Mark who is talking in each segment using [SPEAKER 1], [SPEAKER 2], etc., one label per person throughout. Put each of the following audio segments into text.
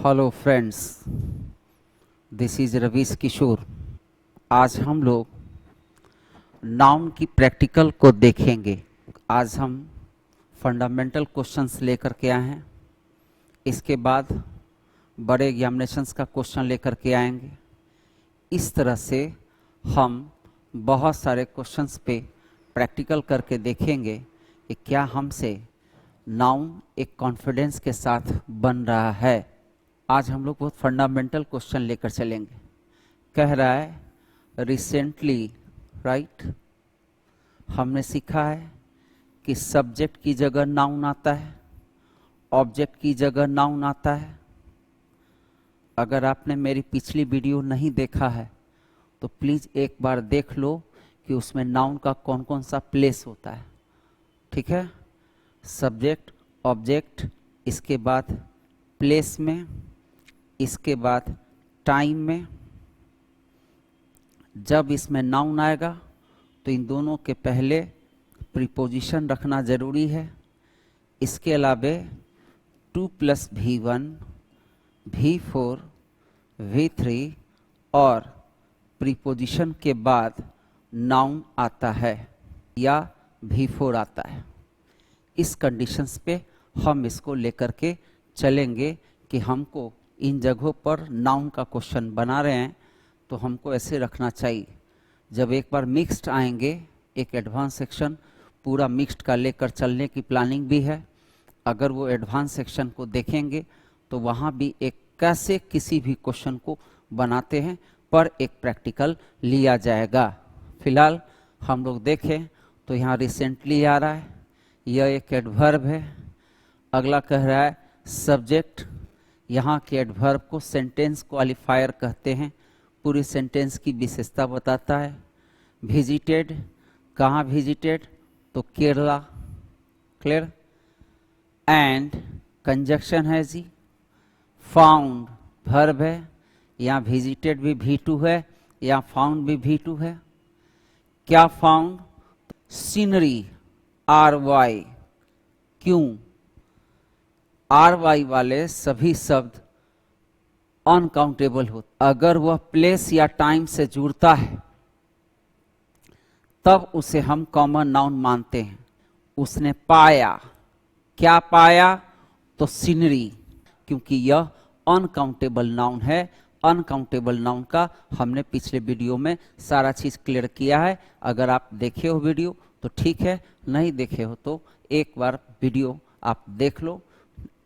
[SPEAKER 1] Hello friends, this is Ravish Kishore. आज हम लोग नाउन की प्रैक्टिकल को देखेंगे। आज हम फंडामेंटल क्वेश्चंस लेकर के आए हैं। इसके बाद बड़े एग्जामिनेशंस का क्वेश्चन लेकर के आएंगे। इस तरह से हम बहुत सारे क्वेश्चंस पे प्रैक्टिकल करके देखेंगे कि क्या हमसे नाउन एक कॉन्फिडेंस के साथ बन रहा है। आज हम लोग बहुत फंडामेंटल क्वेश्चन लेकर चलेंगे। कह रहा है रिसेंटली राइट हमने सीखा है कि सब्जेक्ट की जगह नाउन आता है, ऑब्जेक्ट की जगह नाउन आता है। अगर आपने मेरी पिछली वीडियो नहीं देखा है तो प्लीज़ एक बार देख लो कि उसमें नाउन का कौन कौन सा प्लेस होता है। ठीक है, सब्जेक्ट, ऑब्जेक्ट, इसके बाद प्लेस में, इसके बाद टाइम में। जब इसमें नाउन आएगा तो इन दोनों के पहले प्रीपोजिशन रखना जरूरी है। इसके अलावे 2 + V1, V4, V3 और प्रीपोजिशन के बाद नाउन आता है या V4 आता है। इस कंडीशंस पे हम इसको लेकर के चलेंगे कि हमको इन जगहों पर नाउन का क्वेश्चन बना रहे हैं तो हमको ऐसे रखना चाहिए। जब एक बार मिक्स्ड आएंगे, एक एडवांस सेक्शन पूरा मिक्स्ड का लेकर चलने की प्लानिंग भी है। अगर वो एडवांस सेक्शन को देखेंगे तो वहाँ भी एक कैसे किसी भी क्वेश्चन को बनाते हैं पर एक प्रैक्टिकल लिया जाएगा। फिलहाल हम लोग देखें तो यहाँ रिसेंटली आ रहा है, यह एक एडवर्ब है। अगला कह रहा है सब्जेक्ट। यहाँ के एडवर्ब को सेंटेंस क्वालिफायर कहते हैं, पूरी सेंटेंस की विशेषता बताता है। विजिटेड, कहाँ विजिटेड तो केरला, क्लियर। एंड कंजक्शन है जी। फाउंड वर्ब है, यहाँ विजिटेड भी V2 है, यहाँ फाउंड भी V2 है। क्या फाउंड? Scenery, RY। क्यों? RY वाले सभी शब्द अनकाउंटेबल होते। अगर वह प्लेस या टाइम से जुड़ता है तब उसे हम कॉमन नाउन मानते हैं। उसने पाया, क्या पाया तो सीनरी, क्योंकि यह अनकाउंटेबल नाउन है। अनकाउंटेबल नाउन का हमने पिछले वीडियो में सारा चीज क्लियर किया है। अगर आप देखे हो वीडियो तो ठीक है, नहीं देखे हो तो एक बार वीडियो आप देख लो।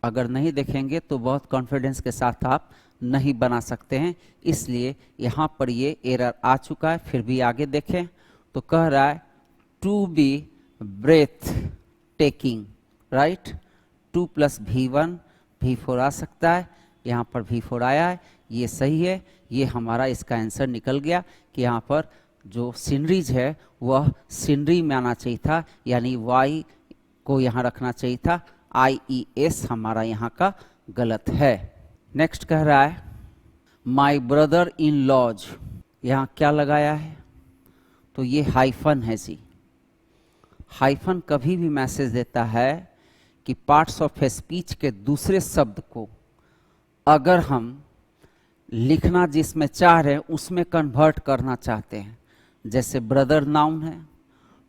[SPEAKER 1] अगर नहीं देखेंगे तो बहुत कॉन्फिडेंस के साथ आप नहीं बना सकते हैं, इसलिए यहाँ पर ये एरर आ चुका है। फिर भी आगे देखें तो कह रहा है to be breath taking, right. 2 + V1, V4 आ सकता है, यहाँ पर V4 आया है, ये सही है। ये हमारा इसका आंसर निकल गया कि यहाँ पर जो सीनरीज है वह सीनरी में आना चाहिए था, यानी Y को यहाँ रखना चाहिए था। IES हमारा यहाँ का गलत है। नेक्स्ट कह रहा है माई ब्रदर इन लॉज। यहाँ क्या लगाया है तो ये हाइफन है जी। हाइफन कभी भी मैसेज देता है कि पार्ट्स ऑफ स्पीच के दूसरे शब्द को अगर हम लिखना जिसमें चाह रहे हैं उसमें कन्वर्ट करना चाहते हैं। जैसे ब्रदर नाउन है,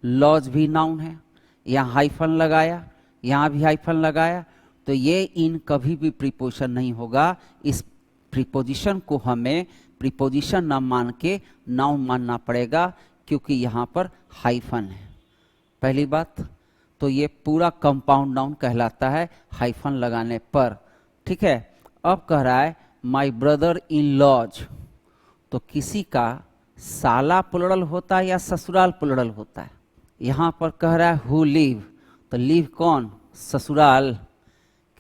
[SPEAKER 1] लॉज भी नाउन है, यहाँ हाइफन लगाया, यहाँ भी हाइफन लगाया, तो ये इन कभी भी प्रीपोजिशन नहीं होगा। इस प्रीपोजिशन को हमें प्रीपोजिशन ना मान के नाउन मानना पड़ेगा, क्योंकि यहाँ पर हाइफन है। पहली बात तो ये पूरा कंपाउंड नाउन कहलाता है हाइफन लगाने पर, ठीक है। अब कह रहा है माई ब्रदर इन लॉज, तो किसी का साला प्लुरल होता है या ससुराल प्लुरल होता है। यहाँ पर कह रहा है हु लिव, तो लिव कौन, ससुराल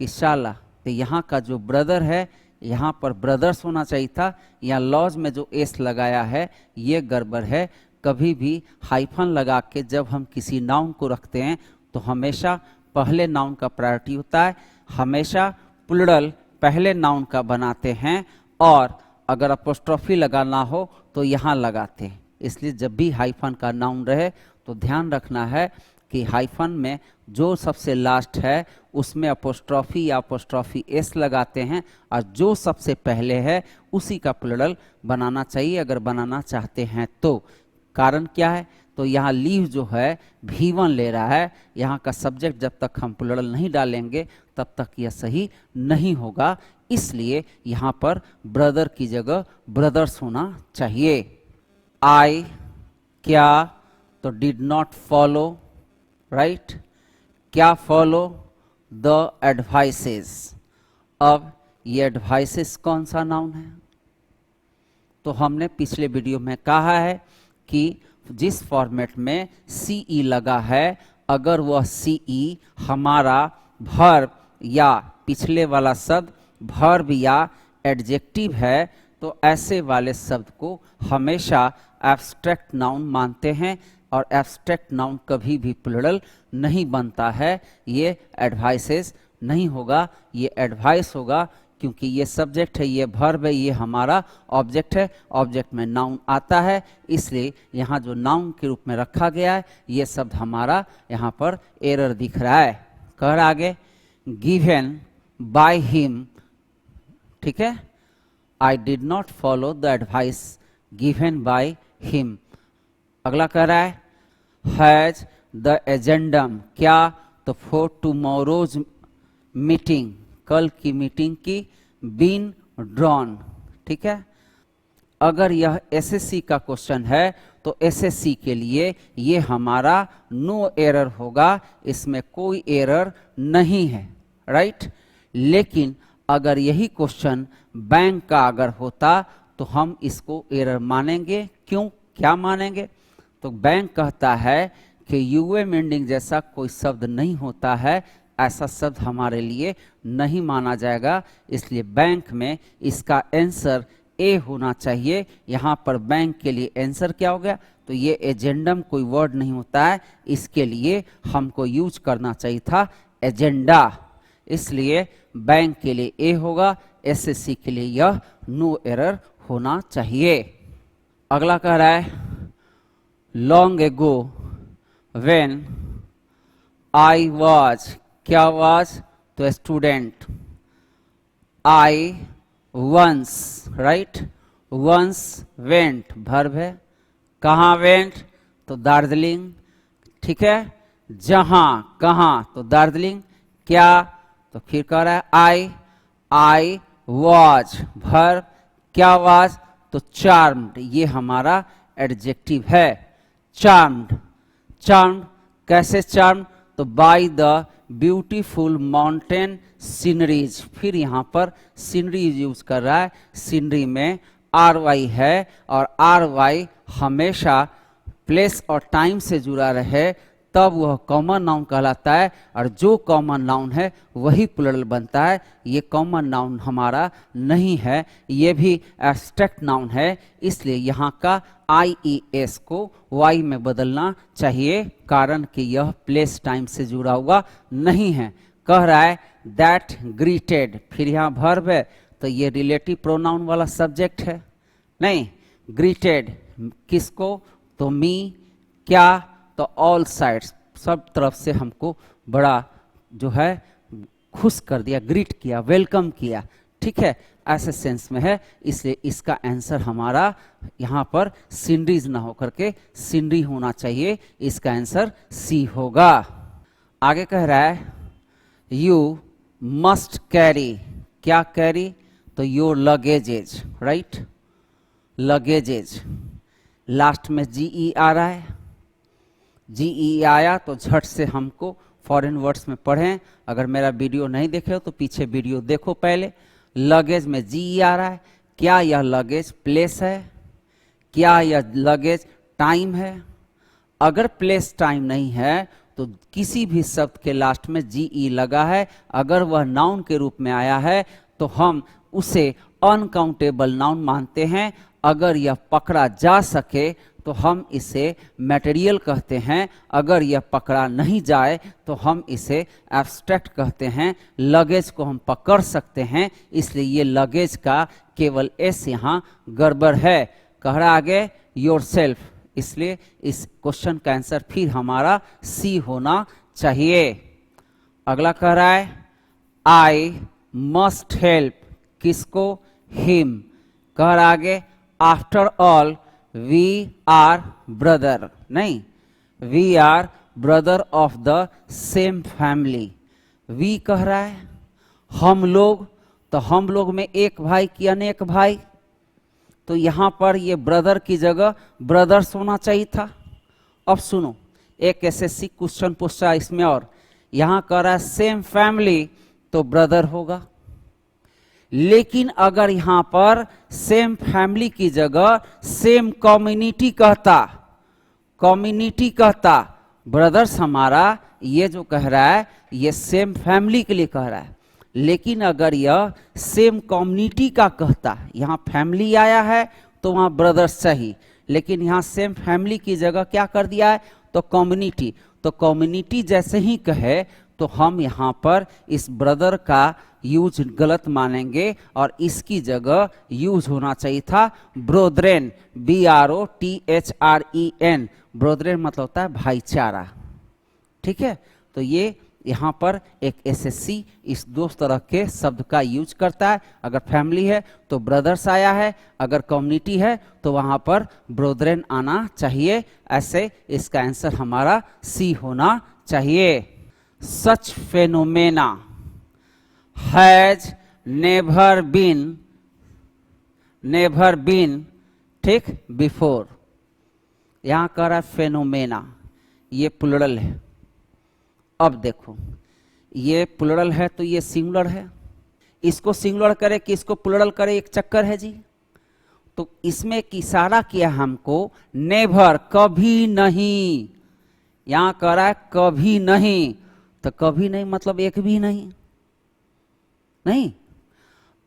[SPEAKER 1] कि साला। तो यहाँ का जो ब्रदर है यहाँ पर ब्रदर्स होना चाहिए था, यहाँ लॉज में जो एस लगाया है ये गड़बड़ है। कभी भी हाइफन लगा के जब हम किसी नाउन को रखते हैं तो हमेशा पहले नाउन का प्रायोरिटी होता है। हमेशा प्लुरल पहले नाउन का बनाते हैं, और अगर अपोस्ट्रोफी लगाना हो तो यहाँ लगाते हैं। इसलिए जब भी हाइफन का नाउन रहे तो ध्यान रखना है कि हाइफन में जो सबसे लास्ट है उसमें अपोस्ट्रॉफी या अपोस्ट्रॉफी एस लगाते हैं और जो सबसे पहले है उसी का प्लुरल बनाना चाहिए अगर बनाना चाहते हैं तो। कारण क्या है, तो यहाँ लीव जो है V1 ले रहा है, यहाँ का सब्जेक्ट जब तक हम प्लुरल नहीं डालेंगे तब तक यह सही नहीं होगा, इसलिए यहाँ पर ब्रदर की जगह ब्रदर्स होना चाहिए। आई क्या, तो डिड नॉट फॉलो, राइट, क्या फॉलो द एडवाइसेस। अब ये एडवाइसेस कौन सा नाउन है, तो हमने पिछले वीडियो में कहा है कि जिस फॉर्मेट में सीई लगा है अगर वह सीई हमारा वर्ब या पिछले वाला शब्द वर्ब या एडजेक्टिव है तो ऐसे वाले शब्द को हमेशा एब्स्ट्रैक्ट नाउन मानते हैं और एब्स्ट्रैक्ट नाउन कभी भी प्लुरल नहीं बनता है। ये एडवाइसेस नहीं होगा, ये एडवाइस होगा क्योंकि ये सब्जेक्ट है, ये वर्ब है, ये हमारा ऑब्जेक्ट है, ऑब्जेक्ट में नाउन आता है, इसलिए यहाँ जो नाउन के रूप में रखा गया है ये शब्द हमारा यहाँ पर एरर दिख रहा है। कह आगे गिवन बाय हिम, ठीक है, I did not follow the advice given by him. अगला कह रहा है हैज द एजेंडम, क्या, तो फॉर टुमारोज मीटिंग, कल की मीटिंग की बीन ड्रॉन, ठीक है। अगर यह एसएससी का क्वेश्चन है तो एसएससी के लिए ये हमारा नो एरर होगा, इसमें कोई एरर नहीं है, राइट। लेकिन अगर यही क्वेश्चन बैंक का अगर होता तो हम इसको एरर मानेंगे। क्यों, क्या मानेंगे, तो बैंक कहता है कि यूएम एंडिंग जैसा कोई शब्द नहीं होता है, ऐसा शब्द हमारे लिए नहीं माना जाएगा, इसलिए बैंक में इसका आंसर ए होना चाहिए। यहाँ पर बैंक के लिए आंसर क्या हो गया, तो ये एजेंडम कोई वर्ड नहीं होता है, इसके लिए हमको यूज करना चाहिए था एजेंडा, इसलिए बैंक के लिए ए होगा, एसएससी के लिए यह नो एरर होना चाहिए। अगला कह रहा है long ago when I was, क्या वाज, तो student, I once, right, once went verb है, कहाँ वेंट, तो दार्जिलिंग, ठीक है, जहां कहाँ, तो दार्जिलिंग, क्या, तो फिर कह रहा है आई वाज वर्ब, क्या वाज, तो चार्म्ड, ये हमारा एडजेक्टिव है। चार्म्ड, चार्म्ड कैसे चार्म्ड, तो by the beautiful mountain sceneries, फिर यहाँ पर सीनरीज यूज कर रहा है, सीनरी में आर वाई है और आर वाई हमेशा प्लेस और टाइम से जुड़ा रहे तब वह कॉमन नाउन कहलाता है और जो कॉमन नाउन है वही प्लुरल बनता है। ये कॉमन नाउन हमारा नहीं है, ये भी एब्स्ट्रैक्ट नाउन है, इसलिए यहाँ का IES को Y में बदलना चाहिए, कारण कि यह प्लेस टाइम से जुड़ा हुआ नहीं है। कह रहा है दैट ग्रीटेड, फिर यहाँ वर्ब है तो ये रिलेटिव प्रोनाउन वाला सब्जेक्ट है, नहीं, ग्रीटेड किसको, तो मी, क्या, तो ऑल साइड्स, सब तरफ से हमको बड़ा जो है खुश कर दिया, ग्रीट किया, वेलकम किया, ठीक है, ऐसे सेंस में है, इसलिए इसका आंसर हमारा यहाँ पर सीनरीज ना होकर के सीनरी होना चाहिए, इसका आंसर सी होगा। आगे कह रहा है यू मस्ट कैरी, क्या कैरी, तो योर लगेजेज, राइट, लगेजेज, लास्ट में GE आ रहा है, GE आया तो झट से हमको फॉरेन वर्ड्स में पढ़ें, अगर मेरा वीडियो नहीं देखे हो तो पीछे वीडियो देखो पहले। लगेज में GE आ रहा है, क्या यह लगेज प्लेस है, क्या यह लगेज टाइम है, अगर प्लेस टाइम नहीं है तो किसी भी शब्द के लास्ट में GE लगा है, अगर वह नाउन के रूप में आया है तो हम उसे अनकाउंटेबल नाउन मानते हैं, अगर यह पकड़ा जा सके तो हम इसे मटेरियल कहते हैं, अगर यह पकड़ा नहीं जाए तो हम इसे एब्स्ट्रैक्ट कहते हैं। लगेज को हम पकड़ सकते हैं, इसलिए ये लगेज का केवल एस यहाँ गड़बड़ है। कह रहा आगे योरसेल्फ, इसलिए इस क्वेश्चन का आंसर फिर हमारा सी होना चाहिए। अगला कह रहा है आई मस्ट हेल्प, किसको? हिम। कह रहा आगे after all we are brother, नहीं, we are brother of the same family. We कह रहा है हम लोग, तो हम लोग में एक भाई कि अनेक भाई, तो यहां पर ये ब्रदर की जगह ब्रदर्स होना चाहिए था। अब सुनो, एक एसएससी क्वेश्चन पूछा इसमें, और यहां कह रहा है सेम फैमिली, तो ब्रदर होगा। लेकिन अगर यहां पर सेम फैमिली की जगह सेम कम्युनिटी कहता, कम्युनिटी कहता, ब्रदर्स हमारा ये जो कह रहा है ये सेम फैमिली के लिए कह रहा है। लेकिन अगर यह सेम कम्युनिटी का कहता, यहां फैमिली आया है तो वहां ब्रदर्स चाहिए, लेकिन यहां सेम फैमिली की जगह क्या कर दिया है? तो कम्युनिटी। तो कम्युनिटी जैसे ही कहे तो हम यहां पर इस ब्रदर का यूज गलत मानेंगे और इसकी जगह यूज होना चाहिए था ब्रोद्रेन, BROTHREN। ब्रोद्रेन मतलब होता है भाईचारा, ठीक है। तो ये यहां पर एक एसएससी इस दो तरह के शब्द का यूज करता है। अगर फैमिली है तो ब्रदर्स आया है, अगर कम्युनिटी है तो वहां पर ब्रोद्रेन आना चाहिए। ऐसे इसका आंसर हमारा सी होना चाहिए। सच फेनोमेना हैज नेवर बीन ठीक बिफोर। यहां कह रहा है फेनोमेना, ये प्लुरल है। अब देखो ये प्लुरल है तो ये सिंगुलर है, इसको सिंगुलर करे कि इसको प्लुरल करे, एक चक्कर है जी। तो इसमें एक इशारा किया हमको, नेवर कभी नहीं। यहां कह रहा है कभी नहीं, तो कभी नहीं मतलब एक भी नहीं, नहीं।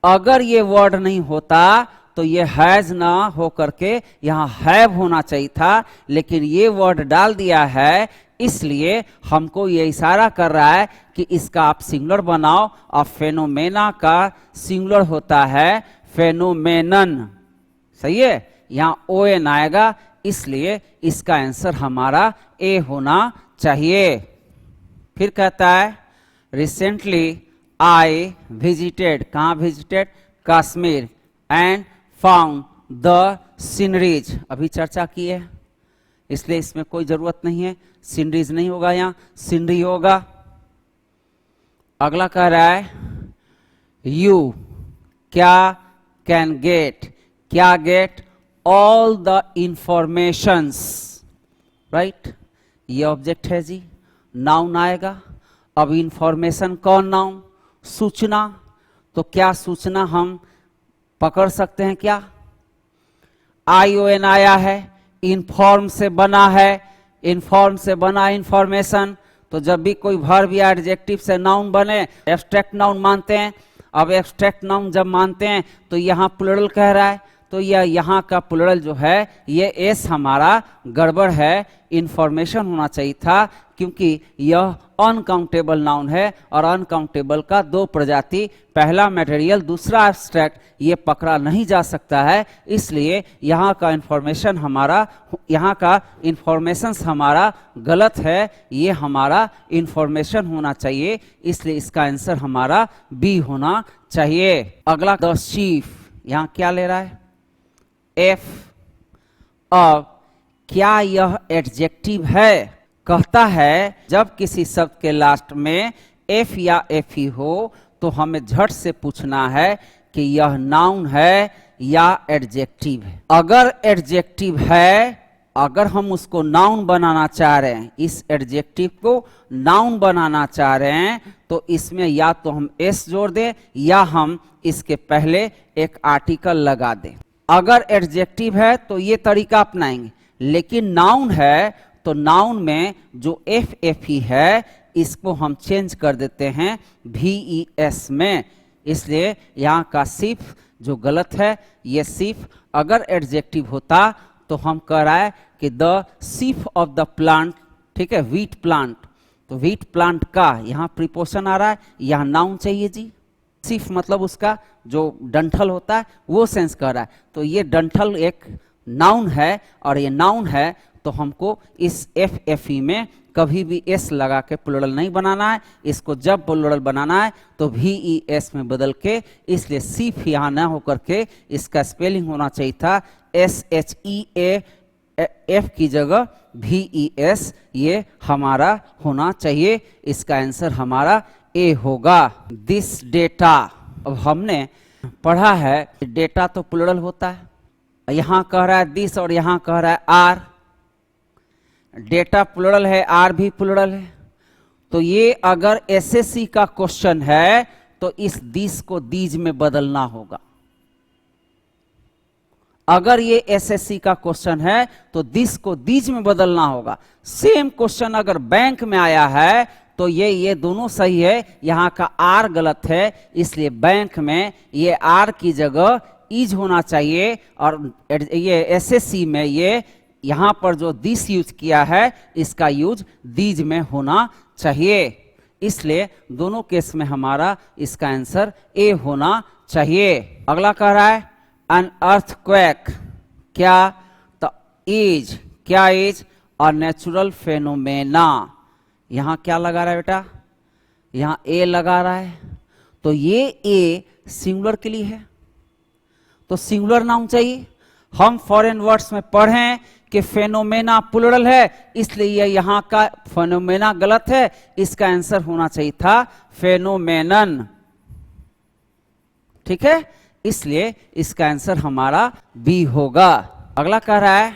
[SPEAKER 1] अगर ये वर्ड नहीं होता तो ये हैज ना हो करके यहां हैव होना चाहिए था, लेकिन ये वर्ड डाल दिया है, इसलिए हमको ये इशारा कर रहा है कि इसका आप सिंगुलर बनाओ। और फेनोमेना का सिंगुलर होता है फेनोमेनन, सही है। यहां ON आएगा, इसलिए इसका आंसर हमारा ए होना चाहिए। फिर कहता है रिसेंटली आई विजिटेड, कहां visited? Kashmir, and found the sceneries. अभी चर्चा की है, इसलिए इसमें कोई जरूरत नहीं है, सीनरीज नहीं होगा, यहां सीनरी होगा। अगला कह रहा है यू क्या कैन गेट, क्या get? All the informations, right. ये ऑब्जेक्ट है जी, नाउन आएगा। अब इंफॉर्मेशन कौन नाउन? सूचना। तो क्या सूचना हम पकड़ सकते हैं क्या? ION आया है, इन्फॉर्म से बना है, इन्फॉर्म से बना इंफॉर्मेशन। तो जब भी कोई वर्ब या एडजेक्टिव से नाउन बने, एब्स्ट्रैक्ट नाउन मानते हैं। अब एब्स्ट्रैक्ट नाउन जब मानते हैं तो यहां प्लुरल कह रहा है, तो यह यहां का प्लुरल जो है ये एस हमारा गड़बड़ है, इंफॉर्मेशन होना चाहिए था, क्योंकि यह अनकाउंटेबल नाउन है और अनकाउंटेबल का दो प्रजाति, पहला मटेरियल दूसरा एब्स्ट्रैक्ट, ये पकड़ा नहीं जा सकता है। इसलिए यहाँ का इंफॉर्मेशन हमारा, यहाँ का इंफॉर्मेशन हमारा गलत है, ये हमारा इंफॉर्मेशन होना चाहिए, इसलिए इसका आंसर हमारा बी होना चाहिए। अगला द चीफ, यहाँ क्या ले रहा है? एफ। अब क्या यह एडजेक्टिव है? कहता है जब किसी शब्द के लास्ट में एफ या एफ ही हो तो हमें झट से पूछना है कि यह नाउन है या एडजेक्टिव है। अगर एडजेक्टिव है, अगर हम उसको नाउन बनाना चाह रहे हैं, इस एडजेक्टिव को नाउन बनाना चाह रहे हैं, तो इसमें या तो हम एस जोड़ दें या हम इसके पहले एक आर्टिकल लगा दें। अगर एडजेक्टिव है तो ये तरीका अपनाएंगे, लेकिन नाउन है तो नाउन में जो एफ एफ ही है इसको हम चेंज कर देते हैं VES में, इसलिए यहाँ का सिर्फ जो गलत है ये सिर्फ। अगर एडजेक्टिव होता तो हम कह रहा है कि द सिर्फ ऑफ द प्लांट, ठीक है, व्हीट प्लांट, तो व्हीट प्लांट का यहाँ प्रीपोजिशन आ रहा है, यहाँ नाउन चाहिए जी। सिर्फ मतलब उसका जो डंठल होता है वो सेंस कर रहा है, तो ये डंठल एक नाउन है और ये नाउन है, तो हमको इस FFE में कभी भी S लगा के प्लूरल नहीं बनाना है। इसको जब प्लूरल बनाना है तो VES में बदल के, इसलिए सिर्फ यहाँ ना होकर के इसका स्पेलिंग होना चाहिए था SHEAF की जगह VES, ये हमारा होना चाहिए। इसका आंसर हमारा A होगा। दिस डेटा, अब हमने पढ़ा है डेटा तो प्लूरल होता है, यहाँ कह रहा है दिस और यहाँ कह रहा है आर। डेटा प्लूरल है, आर भी प्लूरल है, तो ये अगर SSC का क्वेश्चन है तो इस दिस को दीज में बदलना होगा। अगर ये SSC का क्वेश्चन है तो दिस को दीज में बदलना होगा। सेम क्वेश्चन अगर बैंक में आया है तो ये दोनों सही है, यहाँ का आर गलत है, इसलिए बैंक में ये आर की जगह इज होना चाहिए, और ये SSC में ये यहाँ पर जो दिस यूज किया है इसका यूज दीज में होना चाहिए। इसलिए दोनों केस में हमारा इसका आंसर A होना चाहिए। अगला कह रहा है एन अर्थक्वेक, क्या? तो इज, क्या इज? A natural phenomena. यहाँ क्या लगा रहा है बेटा? यहाँ A लगा रहा है, तो ये A सिंगुलर के लिए है, तो सिंगुलर नाउन चाहिए। हम फॉरेन वर्ड्स में पढ़ें कि फेनोमेना प्लूरल है, इसलिए यहाँ का फेनोमेना गलत है, इसका आंसर होना चाहिए था फेनोमेनन। ठीक है, इसलिए इसका आंसर हमारा B होगा। अगला कह रहा है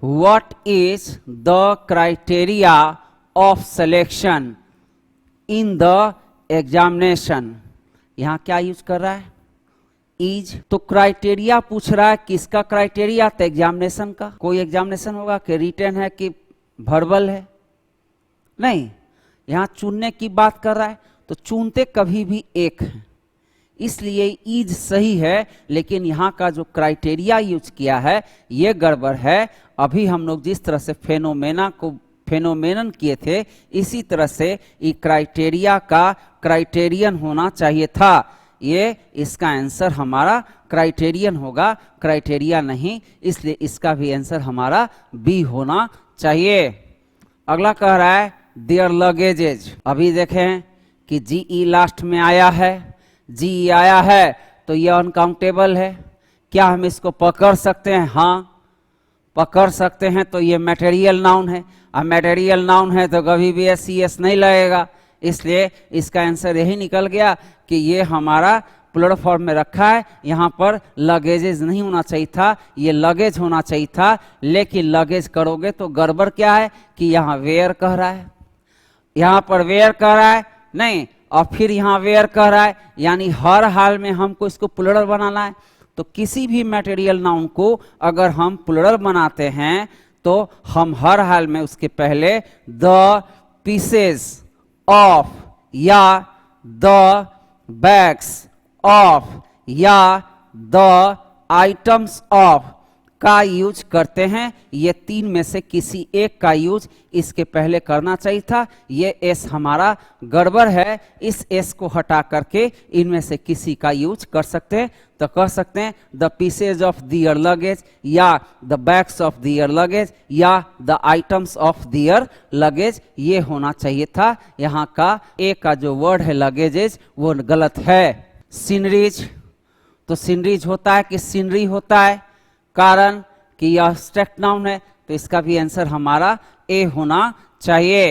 [SPEAKER 1] what is the criteria of selection in the examination. यहाँ क्या यूज कर रहा है? इज। तो क्राइटेरिया पूछ रहा है, किसका क्राइटेरिया? तो एग्जामिनेशन का। कोई एग्जामिनेशन होगा कि रिटन है कि वर्बल है? नहीं, यहाँ चुनने की बात कर रहा है, तो चुनते कभी भी एक है, इसलिए इज सही है, लेकिन यहाँ का जो क्राइटेरिया यूज किया है ये गड़बड़ है। अभी हम लोग जिस तरह से फेनोमेना को फेनोमेनन किए थे, इसी तरह से ये क्राइटेरिया का क्राइटेरियन होना चाहिए था। ये इसका आंसर हमारा क्राइटेरियन होगा, क्राइटेरिया नहीं, इसलिए इसका भी आंसर हमारा B होना चाहिए। अगला कह रहा है देयर लगेजेज। अभी देखें कि GE लास्ट में आया है, GE आया है तो ये अनकाउंटेबल है। क्या हम इसको पकड़ सकते हैं? हाँ, पकड़ सकते हैं। तो ये मटेरियल नाउन है, अब मटेरियल नाउन है तो कभी भी SES नहीं लगेगा, इसलिए इसका आंसर यही निकल गया कि ये हमारा प्लूरल फॉर्म में रखा है। यहाँ पर लगेजेस नहीं होना चाहिए था, ये लगेज होना चाहिए था, लेकिन लगेज करोगे तो गड़बड़ क्या है कि यहाँ वेयर कह रहा है, यहाँ पर वेयर कह रहा है नहीं, और फिर यहाँ वेयर कह रहा है, यानी हर हाल में हमको इसको प्लूरल बनाना है। तो किसी भी मटेरियल नाउन को अगर हम प्लूरल बनाते हैं तो हम हर हाल में उसके पहले द पीसेस ऑफ या द बैग्स ऑफ या द आइटम्स ऑफ का यूज करते हैं। ये तीन में से किसी एक का यूज इसके पहले करना चाहिए था। ये एस हमारा गड़बड़ है, इस एस को हटा करके इनमें से किसी का यूज कर सकते हैं। तो कह सकते हैं the pieces of their luggage या the bags of their luggage या the items of their luggage, ये होना चाहिए था। यहाँ का ए का जो वर्ड है लगेजेज वो गलत है। सीनरीज, तो सीनरीज होता है कि सीनरी होता है, कारण कि यह एब्स्ट्रैक्ट नाउन है, तो इसका भी आंसर हमारा ए होना चाहिए।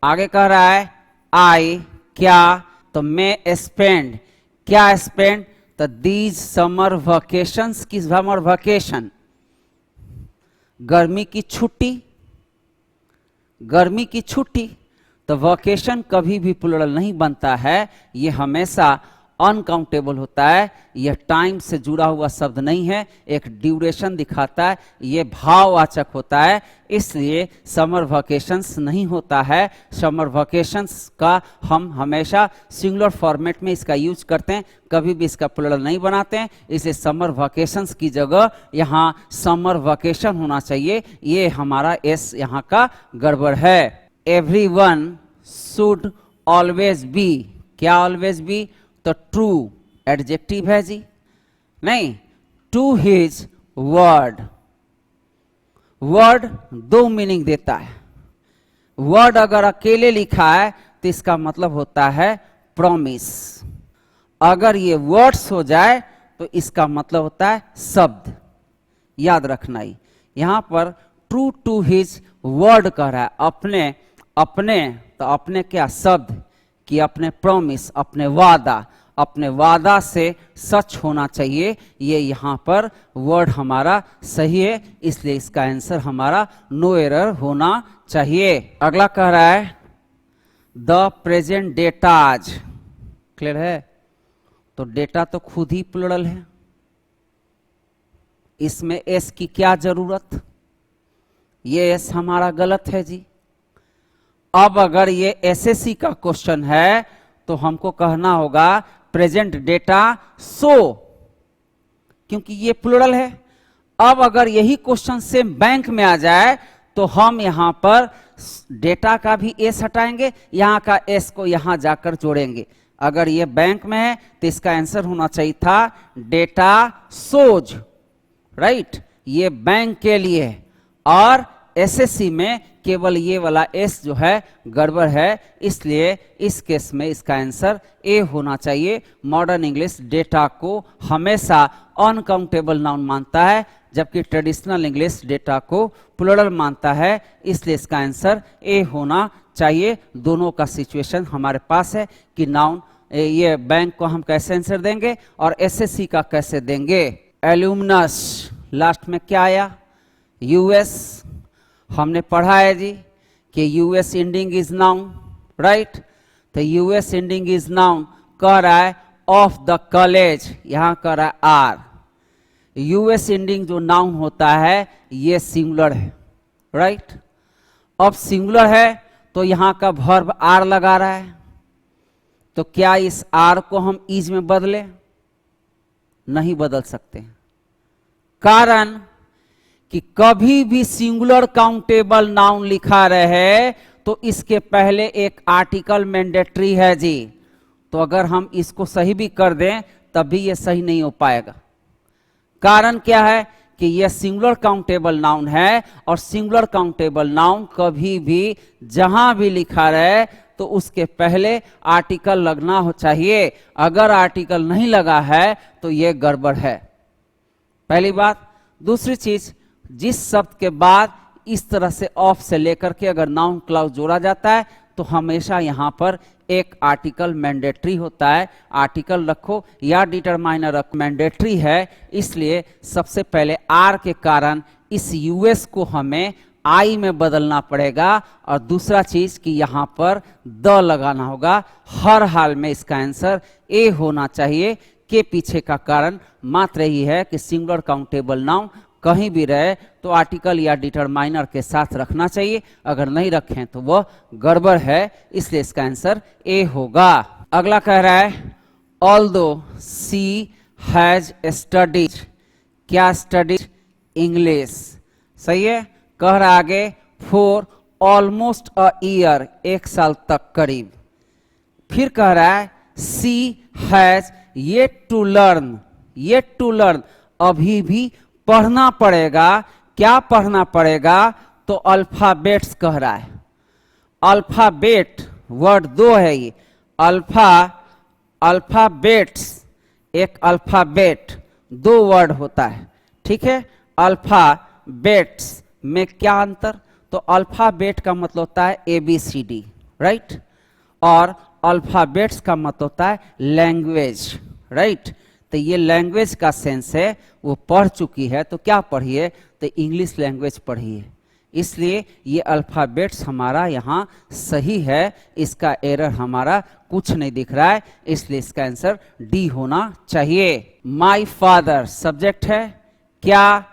[SPEAKER 1] आगे कह रहा है आई क्या, तो मैं स्पेंड, क्या स्पेंड, तो दीज समर वेकेशंस, किस समर वेकेशन, गर्मी की छुट्टी, गर्मी की छुट्टी। तो वेकेशन कभी भी प्लूरल नहीं बनता है, ये हमेशा अनकाउंटेबल होता है। यह टाइम से जुड़ा हुआ शब्द नहीं है, एक ड्यूरेशन दिखाता है, ये भाववाचक होता है, इसलिए समर वेकेशंस नहीं होता है। समर वेकेशंस का हम हमेशा सिंगुलर फॉर्मेट में इसका यूज करते हैं, कभी भी इसका प्लूरल नहीं बनाते हैं, इसलिए समर वेकेशंस की जगह यहाँ समर वेकेशन होना चाहिए। ये हमारा एस यहाँ का गड़बड़ है। एवरीवन शुड ऑलवेज बी, क्या ऑलवेज बी, तो ट्रू एडजेक्टिव है जी, नहीं, टू हिज वर्ड, वर्ड दो मीनिंग देता है। वर्ड अगर अकेले लिखा है तो इसका मतलब होता है प्रॉमिस। अगर ये वर्ड्स हो जाए तो इसका मतलब होता है शब्द। याद रखना ही, यहां पर ट्रू टू हिज वर्ड कह रहा है, अपने अपने तो अपने क्या शब्द कि अपने प्रॉमिस, अपने वादा से सच होना चाहिए। ये यहां पर वर्ड हमारा सही है, इसलिए इसका आंसर हमारा नो एरर होना चाहिए। अगला कह रहा है द प्रेजेंट डेटाज। क्लियर है? तो डेटा तो खुद ही प्लुरल है, इसमें एस की क्या जरूरत? ये एस हमारा गलत है जी। अब अगर ये एसएससी का क्वेश्चन है तो हमको कहना होगा प्रेजेंट डेटा सो, क्योंकि ये प्लुरल है। अब अगर यही क्वेश्चन सेम बैंक में आ जाए तो हम यहां पर डेटा का भी एस हटाएंगे, यहां का एस को यहां जाकर जोड़ेंगे। अगर ये बैंक में है तो इसका आंसर होना चाहिए था डेटा सोज, राइट? ये बैंक के लिए, और एसएससी में केवल ये वाला एस जो है गड़बड़ है, इसलिए इस केस में इसका आंसर ए होना चाहिए। मॉडर्न इंग्लिश डेटा को हमेशा अनकाउंटेबल नाउन मानता है, जबकि ट्रेडिशनल इंग्लिश डेटा को प्लुरल मानता है, इसलिए इसका आंसर ए होना चाहिए। दोनों का सिचुएशन हमारे पास है कि नाउन ये बैंक को हम कैसे आंसर देंगे और एसएससी का कैसे देंगे। एल्यूमिनस, लास्ट में क्या आया? यूएस। हमने पढ़ा है जी कि US ending is noun, right? तो यूएस एंडिंग इज नाउन कह रहा है ऑफ द कॉलेज, यहां कह रहा है आर। यूएस एंडिंग जो नाउन होता है ये सिंगुलर है, राइट? अब सिंगुलर है तो यहां का वर्ब आर लगा रहा है, तो क्या इस आर को हम इज में बदले? नहीं बदल सकते, कारण कि कभी भी सिंगुलर काउंटेबल नाउन लिखा रहे तो इसके पहले एक आर्टिकल मैंडेटरी है जी। तो अगर हम इसको सही भी कर दें तब भी ये सही नहीं हो पाएगा। कारण क्या है कि यह सिंगुलर काउंटेबल नाउन है, और सिंगुलर काउंटेबल नाउन कभी भी जहां भी लिखा रहे तो उसके पहले आर्टिकल लगना हो चाहिए। अगर आर्टिकल नहीं लगा है तो यह गड़बड़ है, पहली बात। दूसरी चीज, जिस शब्द के बाद इस तरह से ऑफ से लेकर के अगर नाउन क्लाउज जोड़ा जाता है तो हमेशा यहां पर एक आर्टिकल मैंडेटरी होता है। आर्टिकल रखो या डिटरमाइनर रखो, मैंडेटरी है, इसलिए सबसे पहले आर के कारण इस यूएस को हमें आई में बदलना पड़ेगा। और दूसरा चीज कि यहां पर द लगाना होगा। हर हाल में इसका आंसर ए होना चाहिए। के पीछे का कारण मात्र यही है कि सिंगुलर काउंटेबल नाउन कहीं भी रहे तो आर्टिकल या डिटरमाइनर के साथ रखना चाहिए, अगर नहीं रखें तो वह गड़बड़ है, इसलिए इसका आंसर ए होगा। अगला कह रहा है ऑल्दो सी हैज स्टडीज, क्या स्टडीज? इंग्लिश, सही है। कह रहा आगे फॉर ऑलमोस्ट अ ईयर, एक साल तक करीब। फिर कह रहा है she has yet to learn, yet to learn, अभी भी पढ़ना पड़ेगा। क्या पढ़ना पड़ेगा? तो अल्फाबेट्स कह रहा है। अल्फाबेट वर्ड दो है ये, अल्फाबेट्स, एक अल्फाबेट, दो वर्ड होता है, ठीक है। अल्फाबेट्स में क्या अंतर? तो अल्फाबेट का मतलब होता है ABCD, राइट? और अल्फाबेट्स का मतलब होता है लैंग्वेज, राइट? तो ये लैंग्वेज का सेंस है, वो पढ़ चुकी है, तो क्या पढ़ी है? तो इंग्लिश लैंग्वेज पढ़ी है, इसलिए ये अल्फाबेट्स हमारा यहाँ सही है। इसका एरर हमारा कुछ नहीं दिख रहा है, इसलिए इसका आंसर डी होना चाहिए। माई फादर सब्जेक्ट है, क्या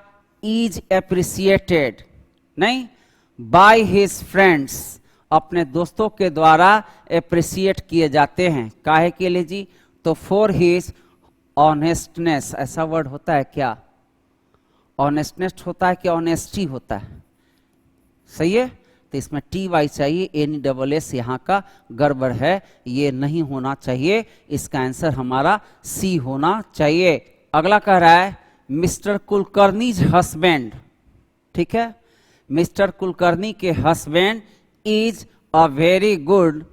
[SPEAKER 1] इज एप्रिसिएटेड? नहीं, बाय हिज फ्रेंड्स, अपने दोस्तों के द्वारा एप्रिसिएट किए जाते हैं। काहे के लिए जी? तो फॉर हिज ऑनेस्टनेस, ऐसा वर्ड होता है क्या? ऑनेस्टनेस होता है कि ऑनेस्टी होता है? सही है, तो इसमें TY चाहिए, NESS यहाँ का गड़बड़ है, ये नहीं होना चाहिए। इसका आंसर हमारा सी होना चाहिए। अगला कह रहा है मिस्टर कुलकर्नीज हस्बैंड, ठीक है। मिस्टर कुलकर्णी के husband is a very good,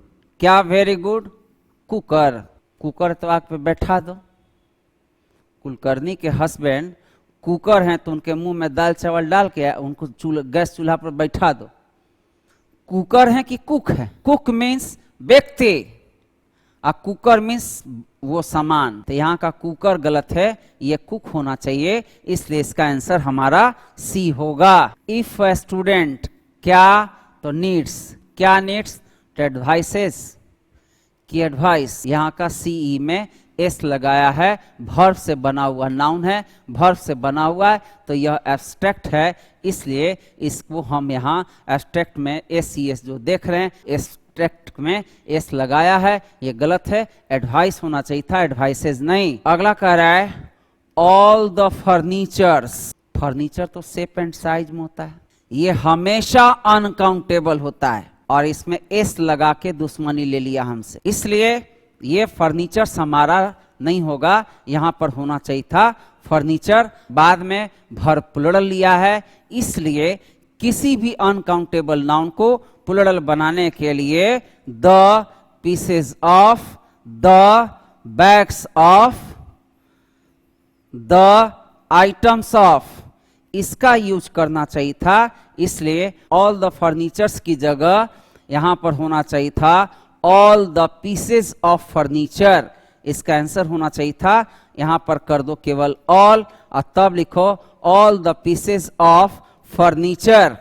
[SPEAKER 1] क्या वेरी गुड, कुकर। कुकर तो आग पे बैठा दो। कुलकर्णी के हस्बैंड कुकर हैं तो उनके मुंह में दाल चावल डाल के उनको गैस चूल्हा पर बैठा दो। कुकर है कि कुक है? कुक मीन्स व्यक्ति, आ कुकर मीन्स वो सामान। तो यहाँ का कुकर गलत है, ये कुक होना चाहिए, इसलिए इसका आंसर हमारा सी होगा। इफ अ स्टूडेंट, क्या तो नीड्स, क्या नीड्स, तो एडवाइसेस की एडवाइस। यहाँ का सीई में एस लगाया है, वर्ब से बना हुआ नाउन है, वर्ब से बना हुआ है तो यह एब्स्ट्रैक्ट है, इसलिए इसको हम यहाँ एब्स्ट्रैक्ट में एस जो देख रहे हैं एब्स्ट्रैक्ट में एस लगाया है, ये गलत है, एडवाइस होना चाहिए था, एडवाइसेस नहीं। अगला कह रहा है ऑल द फर्नीचर्स। फर्नीचर तो शेप एंड साइज में होता है, ये हमेशा अनकाउंटेबल होता है और इसमें एस लगा के दुश्मनी ले लिया हमसे, इसलिए ये फर्नीचर्स हमारा नहीं होगा, यहां पर होना चाहिए था फर्नीचर। बाद में वर्ब प्लूरल लिया है, इसलिए किसी भी अनकाउंटेबल नाउन को प्लूरल बनाने के लिए the pieces of, the bags of, the items of, इसका यूज करना चाहिए था, इसलिए ऑल द फर्नीचर्स की जगह यहां पर होना चाहिए था all the pieces of furniture, इसका आंसर होना चाहिए था। यहां पर कर दो केवल ऑल और तब लिखो all the pieces of furniture,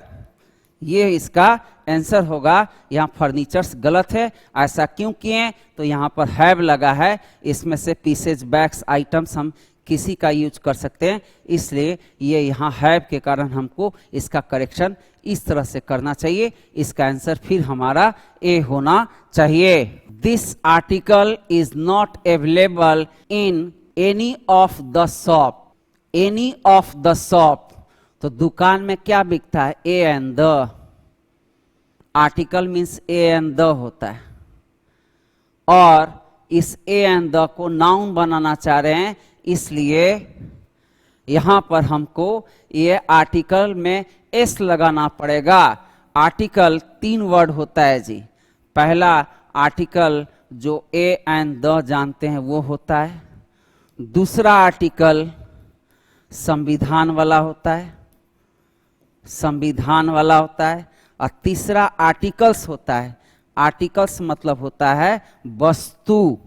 [SPEAKER 1] ये इसका आंसर होगा। यहां फर्नीचर्स गलत है, ऐसा क्यों किए, तो यहां पर हैव लगा है, इसमें से पीसेज बैग्स आइटम्स हम किसी का यूज कर सकते हैं, इसलिए ये यहाँ हैव के कारण हमको इसका करेक्शन इस तरह से करना चाहिए, इसका आंसर फिर हमारा ए होना चाहिए। This article is not available in any of the shop, any of the shop, तो दुकान में क्या बिकता है, A and the, article means A and the होता है, और इस ए एंड द को नाउन बनाना चाह रहे हैं, इसलिए यहां पर हमको ये आर्टिकल में एस लगाना पड़ेगा। आर्टिकल 3 वर्ड होता है जी, पहला आर्टिकल जो ए एंड द जानते हैं वो होता है, दूसरा आर्टिकल संविधान वाला होता है, संविधान वाला होता है, और तीसरा आर्टिकल्स होता है। आर्टिकल्स मतलब होता है वस्तु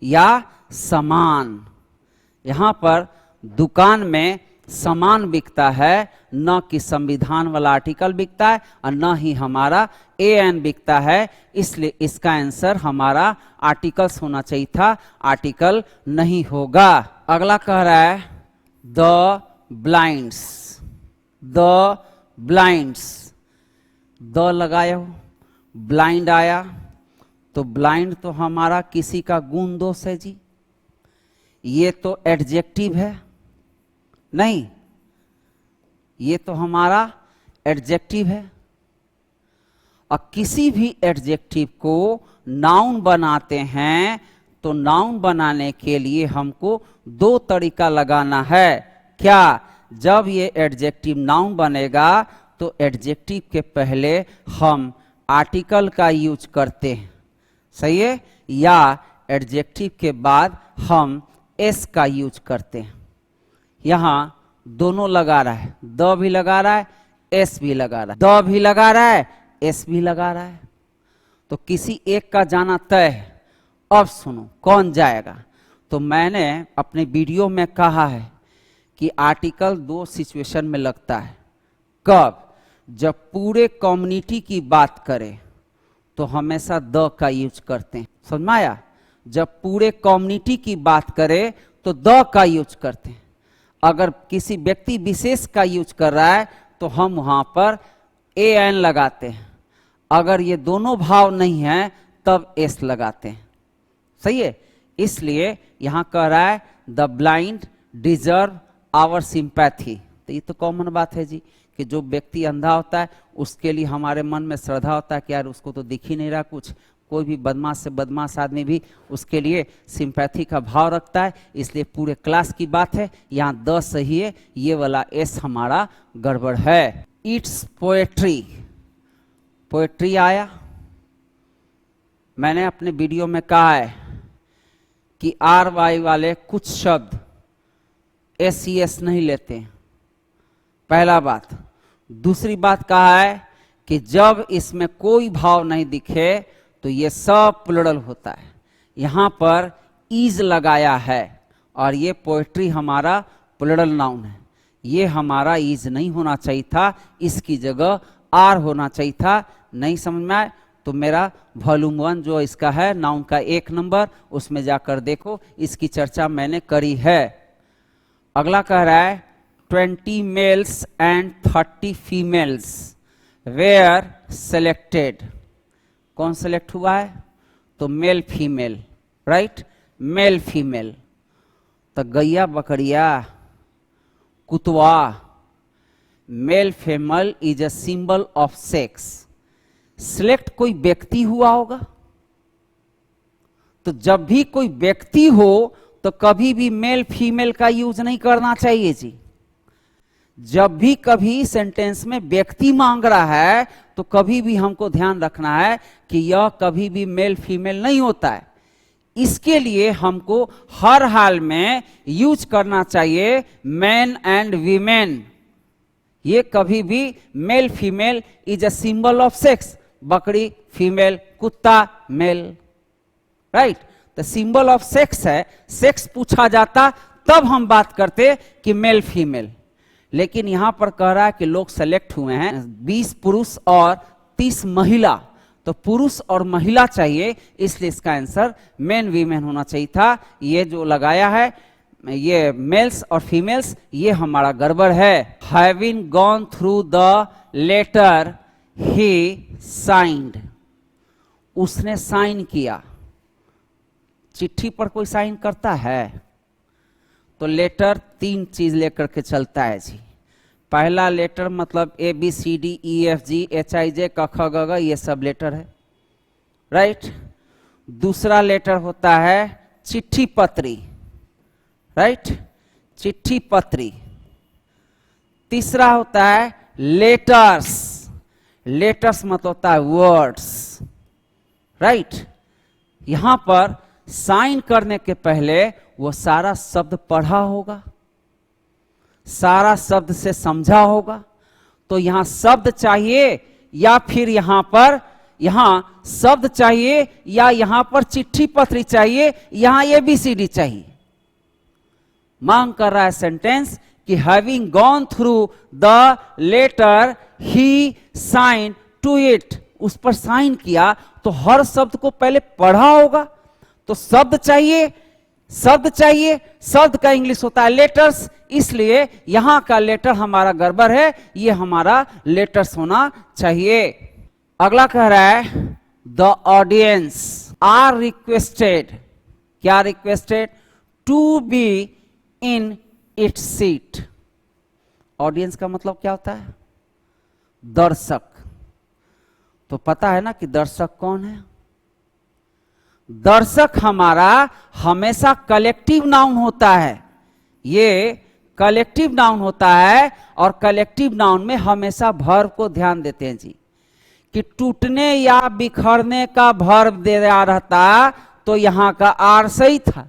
[SPEAKER 1] या सामान। यहां पर दुकान में सामान बिकता है, न कि संविधान वाला आर्टिकल बिकता है और न ही हमारा ए एन बिकता है, इसलिए इसका आंसर हमारा आर्टिकल्स होना चाहिए था, आर्टिकल नहीं होगा। अगला कह रहा है the blinds, the blinds, the लगाए हो, ब्लाइंड आया, तो ब्लाइंड तो हमारा किसी का गुण दोष है जी, ये तो एडजेक्टिव है, नहीं, ये तो हमारा एडजेक्टिव है, और किसी भी एडजेक्टिव को नाउन बनाते हैं तो नाउन बनाने के लिए हमको 2 तरीका लगाना है। क्या, जब ये एडजेक्टिव नाउन बनेगा तो एडजेक्टिव के पहले हम आर्टिकल का यूज करते हैं, सही है, या एडजेक्टिव के बाद हम एस का यूज करते हैं। यहां दोनों लगा रहा है, द भी लगा रहा है, एस भी लगा रहा है, द भी लगा रहा है, एस भी लगा रहा है, तो किसी एक का जाना तय है। अब सुनो कौन जाएगा, तो मैंने अपने वीडियो में कहा है कि आर्टिकल 2 सिचुएशन में लगता है। कब, जब पूरे कम्युनिटी की बात करें तो हमेशा द का यूज करते हैं, समझ में आया, जब पूरे कम्युनिटी की बात करें तो द का यूज करते हैं, अगर किसी व्यक्ति विशेष का यूज कर रहा है तो हम वहां पर ए एन लगाते हैं, अगर ये दोनों भाव नहीं है तब एस लगाते हैं, सही है। इसलिए यहां कह रहा है the blind deserve our sympathy, तो ये तो कॉमन बात है जी कि जो व्यक्ति अंधा होता है उसके लिए हमारे मन में श्रद्धा होता है कि यार उसको तो दिख ही नहीं रहा कुछ, कोई भी बदमाश से बदमाश आदमी भी उसके लिए सिंपैथी का भाव रखता है, इसलिए पूरे क्लास की बात है, यहाँ द सही है, ये वाला एस हमारा गड़बड़ है। It's poetry. पोएट्री आया। मैंने अपने वीडियो में कहा है कि आर वाई वाले कुछ शब्द एस ई एस नहीं लेते हैं, पहला बात। दूसरी बात कहा है कि जब इसमें कोई भाव नहीं दिखे तो ये सब प्लुरल होता है। यहां पर इज लगाया है और ये पोएट्री हमारा प्लुरल नाउन है। ये हमारा इज नहीं होना चाहिए था, इसकी जगह आर होना चाहिए था। नहीं समझ में आए तो मेरा वॉल्यूम 1 जो इसका है नाउन का 1 नंबर, उसमें जाकर देखो, इसकी चर्चा मैंने करी है। अगला कह रहा है 20 males and 30 females were selected. कौन सेलेक्ट हुआ है? तो male female, right, male female. तो गैया बकरिया कुतवा, male female is a symbol of sex. Select कोई व्यक्ति हुआ होगा, तो जब भी कोई व्यक्ति हो तो कभी भी मेल फीमेल का यूज नहीं करना चाहिए जी। जब भी कभी सेंटेंस में व्यक्ति मांग रहा है तो कभी भी हमको ध्यान रखना है कि यह कभी भी मेल फीमेल नहीं होता है। इसके लिए हमको हर हाल में यूज करना चाहिए मैन एंड वीमेन। ये कभी भी mail female is a symbol of sex. बकरी फीमेल, कुत्ता मेल, राइट। तो सिंबल ऑफ सेक्स है, सेक्स पूछा जाता तब हम बात करते कि मेल फीमेल। लेकिन यहां पर कह रहा है कि लोग सेलेक्ट हुए हैं 20 पुरुष और 30 महिला, तो पुरुष और महिला चाहिए, इसलिए इसका आंसर मेन वीमेन होना चाहिए था। ये जो लगाया है ये मेल्स और फीमेल्स, ये हमारा गड़बड़ है। Having gone through the letter he signed. उसने साइन किया। चिट्ठी पर कोई साइन करता है तो लेटर 3 चीज लेकर के चलता है जी। पहला लेटर मतलब A B C D E F G H I J क ख ग घ, ये सब लेटर है, राइट। दूसरा लेटर होता है चिट्ठी पत्री, राइट, चिट्ठी पत्री। तीसरा होता है लेटर्स। लेटर्स मतलब होता है वर्ड्स, राइट। यहां पर साइन करने के पहले वो सारा शब्द पढ़ा होगा, सारा शब्द से समझा होगा। तो यहां शब्द चाहिए या फिर यहां शब्द चाहिए या यहां पर चिट्ठी पत्री चाहिए, यहां एबीसीडी चाहिए। मांग कर रहा है सेंटेंस कि having gone through the letter he sign to it. उस पर साइन किया तो हर शब्द को पहले पढ़ा होगा, तो शब्द चाहिए, शब्द चाहिए। शब्द का इंग्लिश होता है लेटर्स, इसलिए यहां का लेटर हमारा गड़बड़ है, ये हमारा लेटर्स होना चाहिए। अगला कह रहा है द ऑडियंस आर रिक्वेस्टेड। क्या requested? To be in its seat. Audience का मतलब क्या होता है? दर्शक। तो पता है ना कि दर्शक कौन है? दर्शक हमारा हमेशा कलेक्टिव नाउन होता है। ये कलेक्टिव नाउन होता है और कलेक्टिव नाउन में हमेशा वर्ब को ध्यान देते हैं जी। कि टूटने या बिखरने का वर्ब दे रहा रहता तो यहां का आर सही था,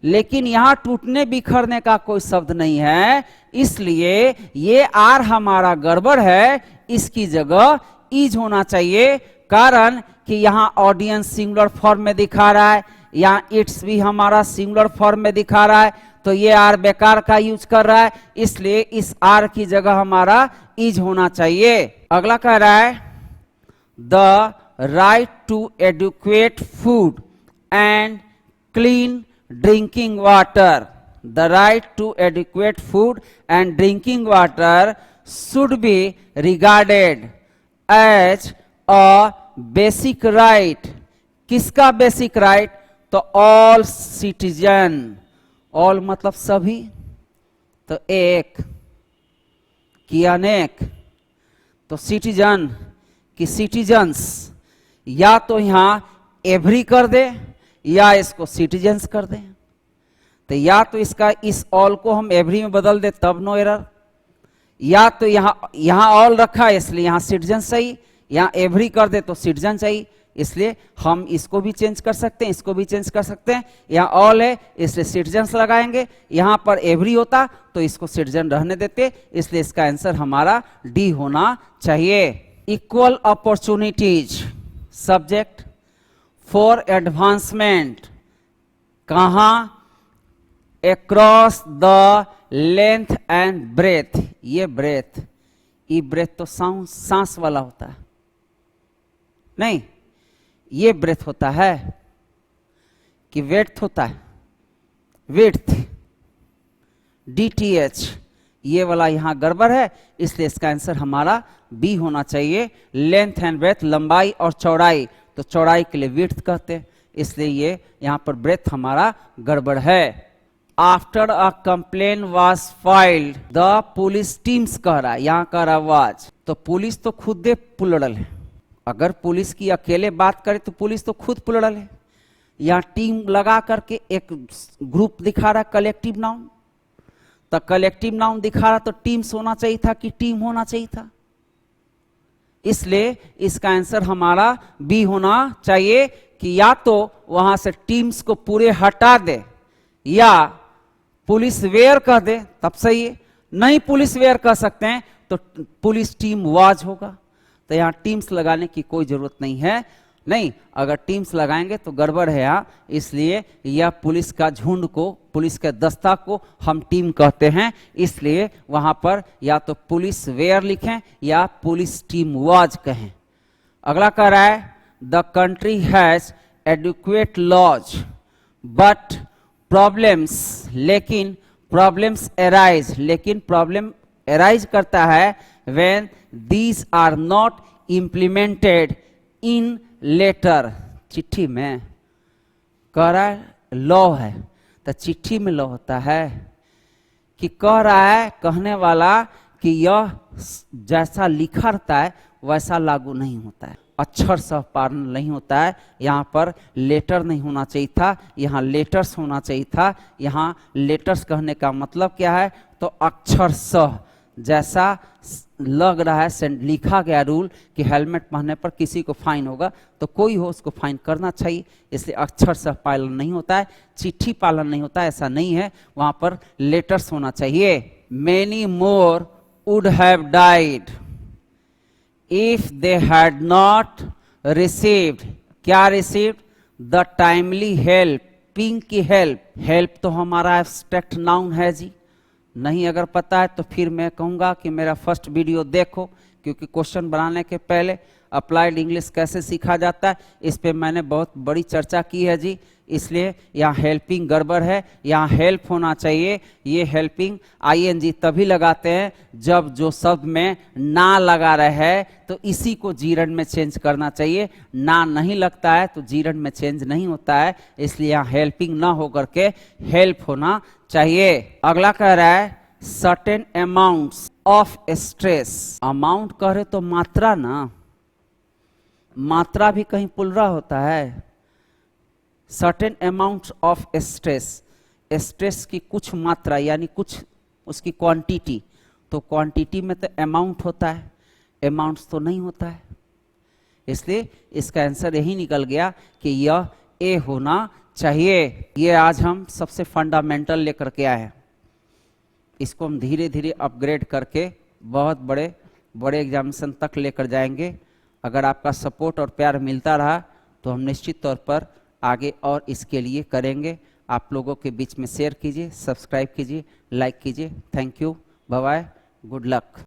[SPEAKER 1] लेकिन यहां टूटने बिखरने का कोई शब्द नहीं है, इसलिए ये आर हमारा गड़बड़ है। इसकी जगह इज होना चाहिए, कारण कि यहां ऑडियंस सिंगुलर फॉर्म में दिखा रहा है, यहां इट्स भी हमारा सिंगुलर फॉर्म में दिखा रहा है, तो ये आर बेकार का यूज कर रहा है, इसलिए इस आर की जगह हमारा इज होना चाहिए। अगला कह रहा है the right to educate food and clean drinking water. The right to educate food and drinking water should be regarded as a basic right. किसका बेसिक राइट? तो ऑल सिटीजन। ऑल मतलब सभी, तो एक कि अनेक, तो सिटीजन कि सिटीजन्स। या तो यहां एवरी कर दे या इसको सिटीजन्स कर दे। तो या तो इसका इस ऑल को हम एवरी में बदल दे तब नो एरर, या तो यहां ऑल रखा है इसलिए यहां सिटीजन सही, यहां एवरी कर दे तो सिटीजन सही, इसलिए हम इसको भी चेंज कर सकते हैं, इसको भी चेंज कर सकते हैं। यहाँ ऑल है इसलिए सिटीजन्स लगाएंगे, यहां पर एवरी होता तो इसको सिटीजन रहने देते, इसलिए इसका आंसर हमारा डी होना चाहिए। Equal opportunities subject for advancement, कहां? Across the length and breadth, ये ब्रेथ, ये ब्रेथ तो सांस वाला होता है, नहीं ये ब्रेथ होता है कि वेट होता है, विड्थ, DTH, ये वाला यहां गड़बड़ है, इसलिए इसका आंसर हमारा बी होना चाहिए। लेंथ एंड ब्रेथ, लंबाई और चौड़ाई, तो चौड़ाई के लिए विड्थ कहते हैं, इसलिए ये यहां पर ब्रेथ हमारा गड़बड़ है। After a complain was filed the police teams कह रहा है, यहां कह रहा वाज, तो पुलिस तो खुद दे प्लुरल है, अगर पुलिस की अकेले बात करें तो पुलिस तो खुद प्लुरल है, यहां टीम लगा करके एक ग्रुप दिखा रहा है कलेक्टिव नाउन, तो कलेक्टिव नाउन दिखा रहा तो टीम्स होना चाहिए था कि टीम होना चाहिए था, इसलिए इसका आंसर हमारा बी होना चाहिए कि या तो वहां से टीम्स को पूरे हटा दे या पुलिस वेयर कह दे तब सही है, नहीं पुलिस वेयर कह सकते हैं तो पुलिस टीम वाज होगा, तो यहां टीम्स लगाने की कोई जरूरत नहीं है, नहीं अगर टीम्स लगाएंगे तो गड़बड़ है यहाँ, इसलिए यह पुलिस का झुंड को, पुलिस के दस्ता को हम टीम कहते हैं, इसलिए वहां पर या तो पुलिस वेयर लिखें या पुलिस टीम वाज कहें। अगला कह रहा है the country has adequate laws but problems, लेकिन प्रॉब्लम्स एराइज, लेकिन प्रॉब्लम एराइज करता है when these are not implemented in letter, चिट्ठी में कह रहा है लॉ है, तो चिट्ठी में लॉ होता है कि कह रहा है कहने वाला कि यह जैसा लिखा रहता है वैसा लागू नहीं होता है, अक्षर सह पालन नहीं होता है, यहाँ पर लेटर नहीं होना चाहिए था, यहाँ लेटर्स होना चाहिए था, यहाँ लेटर्स कहने का मतलब क्या है, तो अक्षर सह जैसा लग रहा है लिखा गया रूल कि हेलमेट पहनने पर किसी को फाइन होगा, तो कोई हो उसको फाइन करना चाहिए, इसलिए अक्षर सह पालन नहीं होता है, चिट्ठी पालन नहीं होता है, ऐसा नहीं है, वहां पर लेटर्स होना चाहिए। Many more would have died if they had not received, क्या received? The timely help, pink की हेल्प, हेल्प तो हमारा एब्स्ट्रैक्ट नाउन है जी, नहीं अगर पता है तो फिर मैं कहूँगा कि मेरा फर्स्ट वीडियो देखो, क्योंकि क्वेश्चन बनाने के पहले अप्लाइड इंग्लिश कैसे सीखा जाता है इस पे मैंने बहुत बड़ी चर्चा की है जी, इसलिए यहाँ हेल्पिंग गड़बड़ है, यहाँ हेल्प होना चाहिए, ये हेल्पिंग ING तभी लगाते हैं जब जो शब्द में ना लगा रहे है तो इसी को जीरन में चेंज करना चाहिए, ना नहीं लगता है तो जीरन में चेंज नहीं होता है, इसलिए यहाँ हेल्पिंग ना होकर के हेल्प होना चाहिए। अगला कह रहा है certain amounts of stress, amount कह रहे तो मात्रा ना, मात्रा भी कहीं पुलरा होता है, certain amount of stress, stress की कुछ मात्रा यानी कुछ उसकी क्वांटिटी, तो क्वांटिटी में तो अमाउंट होता है, अमाउंट्स तो नहीं होता है, इसलिए इसका आंसर यही निकल गया कि यह ए होना चाहिए। ये आज हम सबसे फंडामेंटल लेकर के आए हैं, इसको हम धीरे धीरे अपग्रेड करके बहुत बड़े बड़े एग्जामिनेशन तक लेकर जाएंगे। अगर आपका सपोर्ट और प्यार मिलता रहा तो हम निश्चित तौर पर आगे और इसके लिए करेंगे। आप लोगों के बीच में शेयर कीजिए, सब्सक्राइब कीजिए, लाइक कीजिए। Thank you, bye bye, good luck.